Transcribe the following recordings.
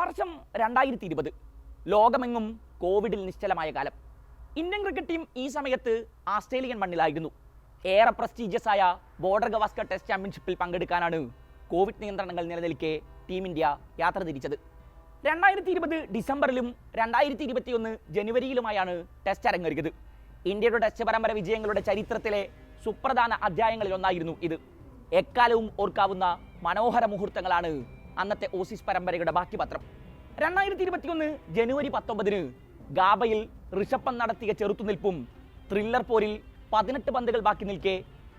വർഷം 2020 ലോകമെങ്ങും കോവിഡിൽ നിശ്ചലമായ കാലം. ഇന്ത്യൻ ക്രിക്കറ്റ് ടീം ഈ സമയത്ത് ആസ്ട്രേലിയൻ മണ്ണിലായിരുന്നു. ഏറെ പ്രസ്റ്റീജിയസ് ആയ ബോർഡർ ഗവാസ്കർ ടെസ്റ്റ് ചാമ്പ്യൻഷിപ്പിൽ പങ്കെടുക്കാനാണ് കോവിഡ് നിയന്ത്രണങ്ങൾ നിലനിൽക്കെ ടീം ഇന്ത്യ യാത്ര തിരിച്ചത്. 2020 ഡിസംബറിലും 2021 ജനുവരിയിലുമായാണ് ടെസ്റ്റ് അരങ്ങേറിയത്. ഇന്ത്യയുടെ ടെസ്റ്റ് പരമ്പര വിജയങ്ങളുടെ ചരിത്രത്തിലെ സുപ്രധാന അധ്യായങ്ങളിലൊന്നായിരുന്നു ഇത്. എക്കാലവും ഓർക്കാവുന്ന മനോഹര മുഹൂർത്തങ്ങളാണ് അന്നത്തെ ഓസീസ് പരമ്പരയുടെ ബാക്കി പത്രം. 2021 ജനുവരി 19 ഗാബയിൽ ഋഷഭ് പന്ത് നടത്തിയ ചെറുത്തുനിൽപ്പും ത്രില്ലർ പോരിൽ 18 പന്തുകൾ ബാക്കി നിൽക്കെ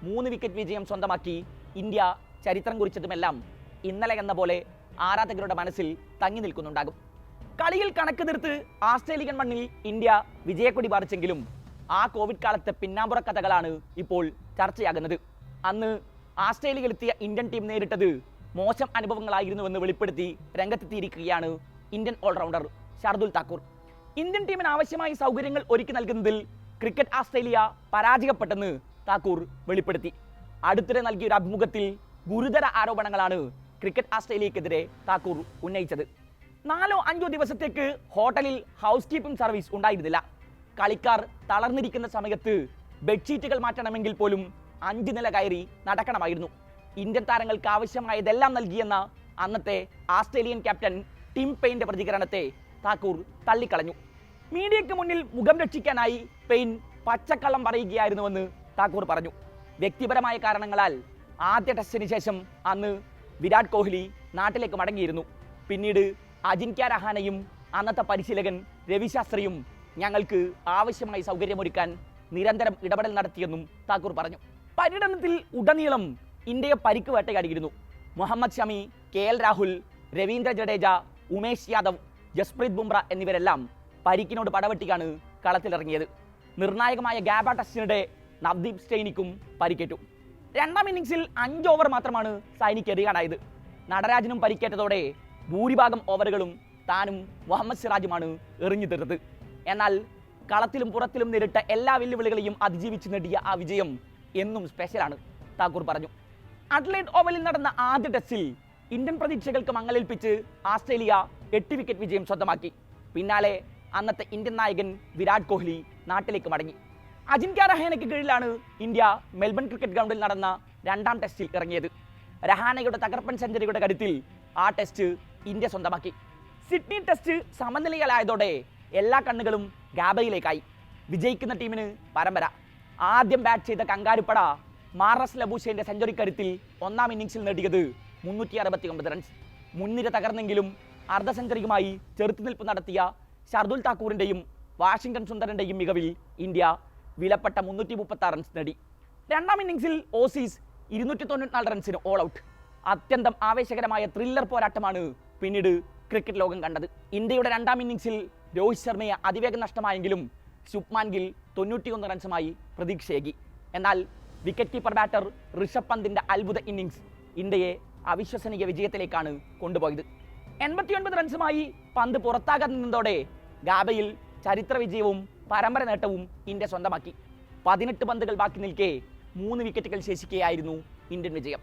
3 വിക്കറ്റ് വിജയം സ്വന്തമാക്കി ഇന്ത്യ ചരിത്രം കുറിച്ചതുമെല്ലാം ഇന്നലെ എന്ന പോലെ ആരാധകരുടെ മനസ്സിൽ തങ്ങി നിൽക്കുന്നുണ്ടാകും. കളിയിൽ കണക്ക് തീർത്ത് ആസ്ട്രേലിയൻ മണ്ണിൽ ഇന്ത്യ വിജയക്കൊടി പാറിച്ചെങ്കിലും ആ കോവിഡ് കാലത്തെ പിന്നാമ്പുറ കഥകളാണ് ഇപ്പോൾ ചർച്ചയാകുന്നത്. അന്ന് ആസ്ട്രേലിയയിലെത്തിയ ഇന്ത്യൻ ടീം നേരിട്ടത് മോശം അനുഭവങ്ങളായിരുന്നുവെന്ന് വെളിപ്പെടുത്തി രംഗത്തെത്തിയിരിക്കുകയാണ് Indian allrounder Shardul Thakur. Indian ടീമിന് ആവശ്യമായ സൗകര്യങ്ങൾ ഒരുക്കി നൽകുന്നതിൽ ക്രിക്കറ്റ് ആസ്ട്രേലിയ പരാജയപ്പെട്ടെന്ന് താക്കൂർ വെളിപ്പെടുത്തി. അടുത്തിടെ നൽകിയ ഒരു അഭിമുഖത്തിൽ ഗുരുതര ആരോപണങ്ങളാണ് ക്രിക്കറ്റ് ആസ്ട്രേലിയക്കെതിരെ താക്കൂർ ഉന്നയിച്ചത്. 4-5 ദിവസത്തേക്ക് ഹോട്ടലിൽ ഹൗസ് കീപ്പിംഗ് സർവീസ് ഉണ്ടായിരുന്നില്ല. കളിക്കാർ തളർന്നിരിക്കുന്ന സമയത്ത് ബെഡ്ഷീറ്റുകൾ മാറ്റണമെങ്കിൽ പോലും 5 നില കയറി നടക്കണമായിരുന്നു. ഇന്ത്യൻ താരങ്ങൾക്ക് ആവശ്യമായതെല്ലാം നൽകിയെന്ന അന്നത്തെ ആസ്ട്രേലിയൻ ക്യാപ്റ്റൻ ടിം പെയിന്റെ പ്രതികരണത്തെ താക്കൂർ തള്ളിക്കളഞ്ഞു. മീഡിയയ്ക്ക് മുന്നിൽ മുഖം രക്ഷിക്കാനായി പെയിൻ പച്ചക്കള്ളം പറയുകയായിരുന്നുവെന്ന് താക്കൂർ പറഞ്ഞു. വ്യക്തിപരമായ കാരണങ്ങളാൽ ആദ്യ ടെസ്റ്റിന് ശേഷം അന്ന് വിരാട് കോഹ്ലി നാട്ടിലേക്ക് മടങ്ങിയിരുന്നു. പിന്നീട് അജിൻക്യ രഹാനെയും അന്നത്തെ പരിശീലകൻ രവി ശാസ്ത്രിയും ഞങ്ങൾക്ക് ആവശ്യമായ സൗകര്യമൊരുക്കാൻ നിരന്തരം ഇടപെടൽ നടത്തിയെന്നും താക്കൂർ പറഞ്ഞു. പര്യടനത്തിൽ ഉടനീളം ഇന്ത്യയെ പരിക്ക് വേട്ടയാടിയിരുന്നു. മുഹമ്മദ് ഷമി, KL രാഹുൽ, രവീന്ദ്ര ജഡേജ, ഉമേഷ് യാദവ്, ജസ്പ്രീത് ബുംറ എന്നിവരെല്ലാം പരിക്കിനോട് പടവെട്ടിയാണ് കളത്തിലിറങ്ങിയത്. നിർണായകമായ ഗാബ ടെസ്റ്റിനിടെ നവ്ദീപ് സ്റ്റെയ്നിക്കും പരിക്കേറ്റു. രണ്ടാം ഇന്നിംഗ്സിൽ 5 ഓവർ മാത്രമാണ് സൈനിക്ക് എറിയാനായത്. നടരാജനും പരിക്കേറ്റതോടെ ഭൂരിഭാഗം ഓവറുകളും താനും മുഹമ്മദ് സിറാജുമാണ് എറിഞ്ഞു തീർത്തത്. എന്നാൽ കളത്തിലും പുറത്തിലും നേരിട്ട എല്ലാ വെല്ലുവിളികളെയും അതിജീവിച്ച് നേടിയ ആ വിജയം എന്നും സ്പെഷ്യലാണ്, താക്കൂർ പറഞ്ഞു. അഡ്ലൈഡ് ഓവലിൽ നടന്ന ആദ്യ ടെസ്റ്റിൽ ഇന്ത്യൻ പ്രതീക്ഷകൾക്ക് മങ്ങലേൽപ്പിച്ച് ആസ്ട്രേലിയ 8 വിക്കറ്റ് വിജയം സ്വന്തമാക്കി. പിന്നാലെ അന്നത്തെ ഇന്ത്യൻ നായകൻ വിരാട് കോഹ്ലി നാട്ടിലേക്ക് മടങ്ങി. അജിൻക്യ രഹാനെയ്ക്ക് കീഴിലാണ് ഇന്ത്യ മെൽബൺ ക്രിക്കറ്റ് ഗ്രൗണ്ടിൽ നടന്ന രണ്ടാം ടെസ്റ്റിൽ ഇറങ്ങിയത്. രഹാനെയുടെ തകർപ്പൻ സെഞ്ചുറിയുടെ കരുത്തിൽ ആ ടെസ്റ്റ് ഇന്ത്യ സ്വന്തമാക്കി. സിഡ്നി ടെസ്റ്റ് സമനിലയിലായതോടെ എല്ലാ കണ്ണുകളും ഗാബയിലേക്കായി. വിജയിക്കുന്ന ടീമിന് പരമ്പര. ആദ്യം ബാറ്റ് ചെയ്ത കങ്കാരുപ്പട മാറസ് ലബൂഷേന്റെ സെഞ്ചുറി കരുത്തിൽ ഒന്നാം ഇന്നിംഗ്സിൽ നേടിയത് 369 റൺസ്. മുൻനിര തകർന്നെങ്കിലും അർദ്ധ സെഞ്ചുറിയുമായി ചെറുത്തുനിൽപ്പ് നടത്തിയ ഷാർദുൽ താക്കൂറിന്റെയും വാഷിംഗ്ടൺ സുന്ദറിന്റെയും മികവിൽ ഇന്ത്യ വിലപ്പെട്ട 336 റൺസ് നേടി. രണ്ടാം ഇന്നിംഗ്സിൽ ഓസീസ് 294 റൺസിന് ഓൾ ഔട്ട്. അത്യന്തം ആവേശകരമായ ത്രില്ലർ പോരാട്ടമാണ് പിന്നീട് ക്രിക്കറ്റ് ലോകം കണ്ടത്. ഇന്ത്യയുടെ രണ്ടാം ഇന്നിംഗ്സിൽ രോഹിത് ശർമ്മയെ അതിവേഗം നഷ്ടമായെങ്കിലും ശുഭ്മാൻ ഗിൽ 91 റൺസുമായി പ്രതീക്ഷയേകി. എന്നാൽ വിക്കറ്റ് കീപ്പർ ബാറ്റർ ഋഷഭ് പന്തിന്റെ അത്ഭുത ഇന്നിംഗ്സ് ഇന്ത്യയെ അവിശ്വസനീയ വിജയത്തിലേക്കാണ് കൊണ്ടുപോയത്. 89 റൺസുമായി പന്ത് പുറത്താകാതെ നിന്നതോടെ ഗാബയിൽ ചരിത്ര വിജയവും പരമ്പര നേട്ടവും ഇന്ത്യ സ്വന്തമാക്കി. 18 പന്തുകൾ ബാക്കി നിൽക്കെ 3 വിക്കറ്റുകൾ ശേഷിക്കുകയായിരുന്നു ഇന്ത്യൻ വിജയം.